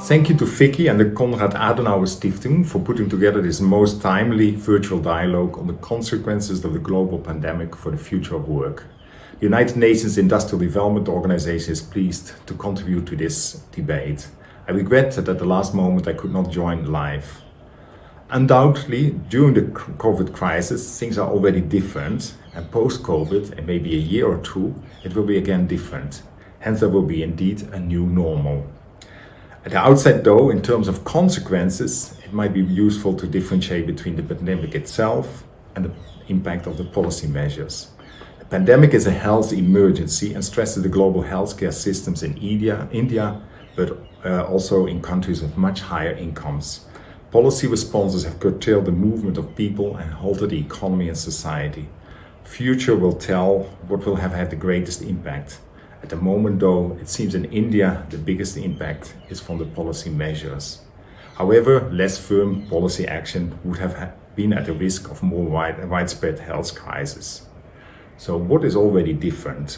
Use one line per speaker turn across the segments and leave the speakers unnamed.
Thank you to FICCI and the Konrad Adenauer Stiftung for putting together this most timely virtual dialogue on the consequences of the global pandemic for the future of work. The United Nations Industrial Development Organization is pleased to contribute to this debate. I regret that at the last moment I could not join live. Undoubtedly, during the COVID crisis, things are already different, and post-COVID, and maybe a year or two, it will be again different. Hence, there will be indeed a new normal. At the outset though, in terms of consequences, it might be useful to differentiate between the pandemic itself and the impact of the policy measures. The pandemic is a health emergency and stresses the global healthcare systems in India, but also in countries with much higher incomes. Policy responses have curtailed the movement of people and halted the economy and society. Future will tell what will have had the greatest impact. At the moment though, it seems in India the biggest impact is from the policy measures. However, less firm policy action would have been at the risk of more widespread health crisis. So what is already different?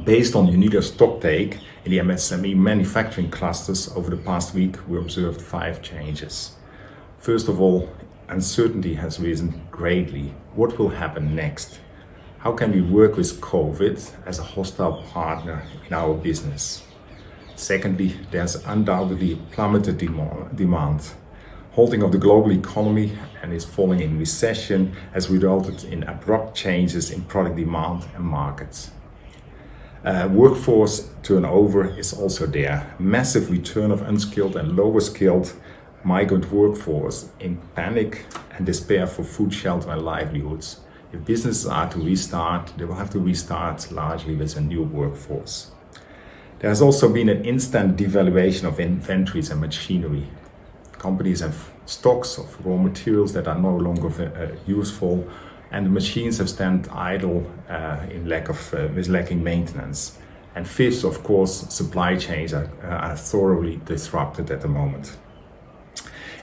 Based on UNIDO's stocktake in the MSME manufacturing clusters over the past week, we observed 5 changes. First of all, uncertainty has risen greatly. What will happen next? How can we work with COVID as a hostile partner in our business? Secondly, there's undoubtedly plummeted demand. Halting of the global economy and its falling in recession has resulted in abrupt changes in product demand and markets. Workforce turnover is also there. Massive return of unskilled and lower skilled migrant workforce in panic and despair for food, shelter and livelihoods. If businesses are to restart, they will have to restart largely with a new workforce. There has also been an instant devaluation of inventories and machinery. Companies have stocks of raw materials that are no longer useful, and the machines have stand idle with lacking maintenance. And fifth, of course, supply chains are thoroughly disrupted at the moment.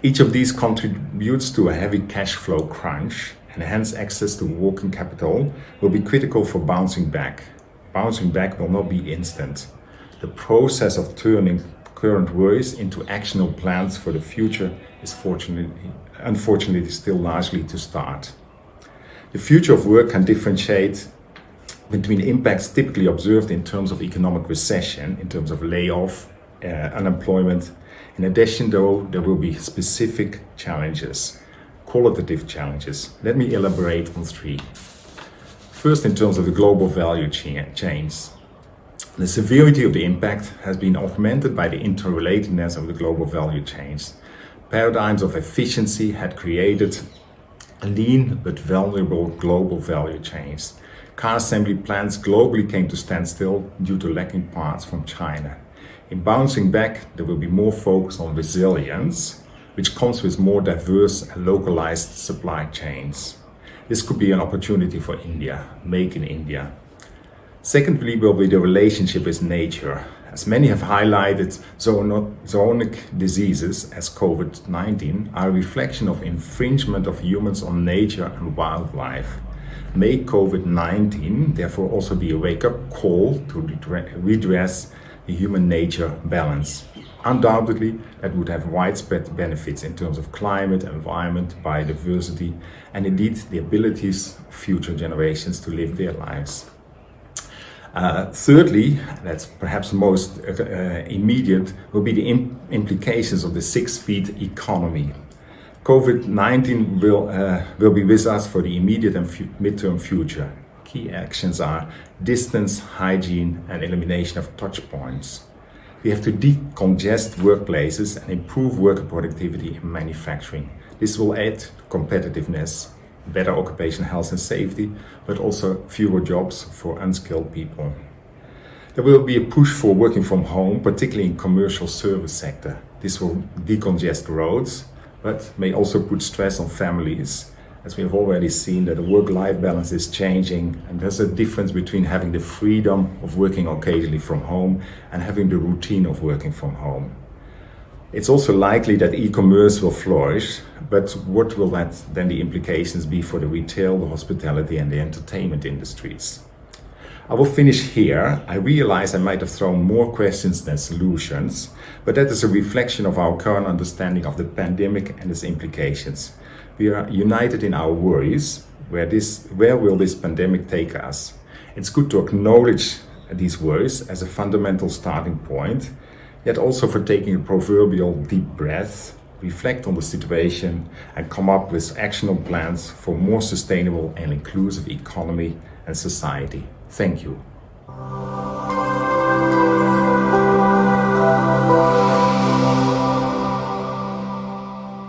Each of these contributes to a heavy cash flow crunch, and hence access to working capital will be critical for bouncing back. Bouncing back will not be instant. The process of turning current worries into actionable plans for the future is unfortunately still largely to start. The future of work can differentiate between impacts typically observed in terms of economic recession, in terms of layoff, unemployment. In addition though, there will be specific challenges. Qualitative challenges. Let me elaborate on 3. First, in terms of the global value chains. The severity of the impact has been augmented by the interrelatedness of the global value chains. Paradigms of efficiency had created lean but vulnerable global value chains. Car assembly plants globally came to stand still due to lacking parts from China. In bouncing back, there will be more focus on resilience, which comes with more diverse and localized supply chains. This could be an opportunity for India, make in India. Secondly will be the relationship with nature. As many have highlighted, zoonotic diseases as COVID-19 are a reflection of infringement of humans on nature and wildlife. May COVID-19 therefore also be a wake-up call to redress the human-nature balance. Undoubtedly, that would have widespread benefits in terms of climate, environment, biodiversity, and indeed the abilities of future generations to live their lives. Thirdly, that's perhaps most immediate, will be the implications of the 6-feet economy. COVID-19 will be with us for the immediate and midterm future. Key actions are distance, hygiene, and elimination of touch points. We have to decongest workplaces and improve worker productivity in manufacturing. This will add to competitiveness, better occupational health and safety, but also fewer jobs for unskilled people. There will be a push for working from home, particularly in commercial service sector. This will decongest roads, but may also put stress on families, as we have already seen that the work-life balance is changing, and there's a difference between having the freedom of working occasionally from home and having the routine of working from home. It's also likely that e-commerce will flourish, but what will then the implications be for the retail, the hospitality and the entertainment industries? I will finish here. I realize I might have thrown more questions than solutions, but that is a reflection of our current understanding of the pandemic and its implications. We are united in our worries. Where will this pandemic take us? It's good to acknowledge these worries as a fundamental starting point, yet also for taking a proverbial deep breath, reflect on the situation, and come up with actionable plans for more sustainable and inclusive economy and society. Thank you.